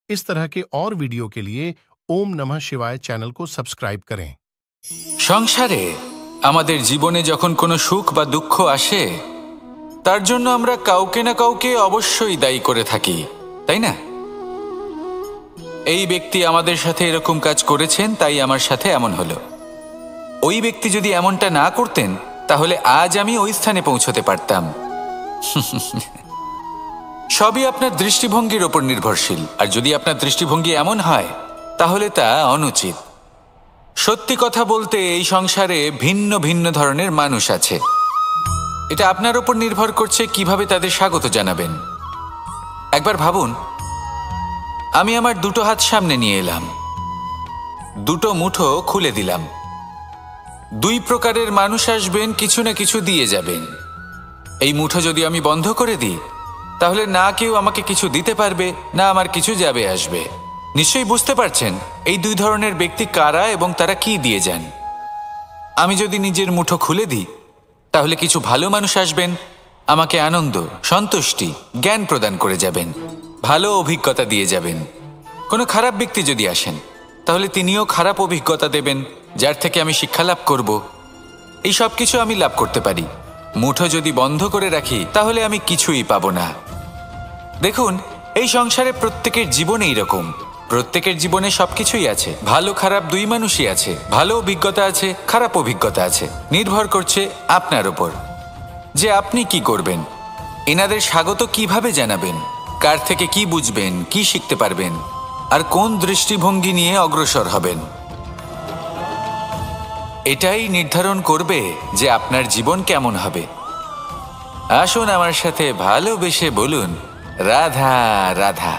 इस तरह के और वीडियो के लिए ओम नमः शिवाय चैनल को सब्सक्राइब करें। সংসারে আমাদের জীবনে যখন কোনো সুখ বা দুঃখ আসে, তার জন্য আমরা কাউকে না কাউকে অবশ্যই দায়ী করে থাকি, তাই না? এই ব্যক্তি আমাদের সাথে এরকম কাজ করেছেন, তাই আমার সাথে এমন হলো। ওই ব্যক্তি যদি এমনটা না করতেন, তাহলে আজ আমি ওই স্থানে পৌঁছতে পারতাম। সবই আপনার দৃষ্টিভঙ্গির ওপর নির্ভরশীল, আর যদি আপনার দৃষ্টিভঙ্গি এমন হয়, তাহলে তা অনুচিত। সত্যি কথা বলতে এই সংসারে ভিন্ন ভিন্ন ধরনের মানুষ আছে। এটা আপনার ওপর নির্ভর করছে কিভাবে তাদের স্বাগত জানাবেন। একবার ভাবুন, আমি আমার দুটো হাত সামনে নিয়ে এলাম, দুটো মুঠো খুলে দিলাম। দুই প্রকারের মানুষ আসবেন, কিছু না কিছু দিয়ে যাবেন। এই মুঠো যদি আমি বন্ধ করে দিই, তাহলে না কেউ আমাকে কিছু দিতে পারবে, না আমার কিছু যাবে আসবে। নিশ্চয়ই বুঝতে পারছেন এই দুই ধরনের ব্যক্তি কারা এবং তারা কি দিয়ে যান। আমি যদি নিজের মুঠো খুলে দিই, তাহলে কিছু ভালো মানুষ আসবেন, আমাকে আনন্দ, সন্তুষ্টি, জ্ঞান প্রদান করে যাবেন, ভালো অভিজ্ঞতা দিয়ে যাবেন। কোনো খারাপ ব্যক্তি যদি আসেন, তাহলে তিনিও খারাপ অভিজ্ঞতা দেবেন, যার থেকে আমি শিক্ষা লাভ করব। এই সব কিছু আমি লাভ করতে পারি। মুঠো যদি বন্ধ করে রাখি, তাহলে আমি কিছুই পাবো না। দেখুন, এই সংসারে প্রত্যেকের জীবনে এইরকম। প্রত্যেকের জীবনে সবকিছুই আছে, ভালো খারাপ দুই মানুষই আছে। ভালো অভিজ্ঞতা আছে, খারাপ অভিজ্ঞতা আছে। নির্ভর করছে আপনার উপর যে আপনি কি করবেন, এনাদের স্বাগত কিভাবে জানাবেন, কার থেকে কি বুঝবেন, কি শিখতে পারবেন, আর কোন দৃষ্টিভঙ্গি নিয়ে অগ্রসর হবেন। এটাই নির্ধারণ করবে যে আপনার জীবন কেমন হবে। আসুন আমার সাথে ভালোবেসে বলুন, রাধা রাধা।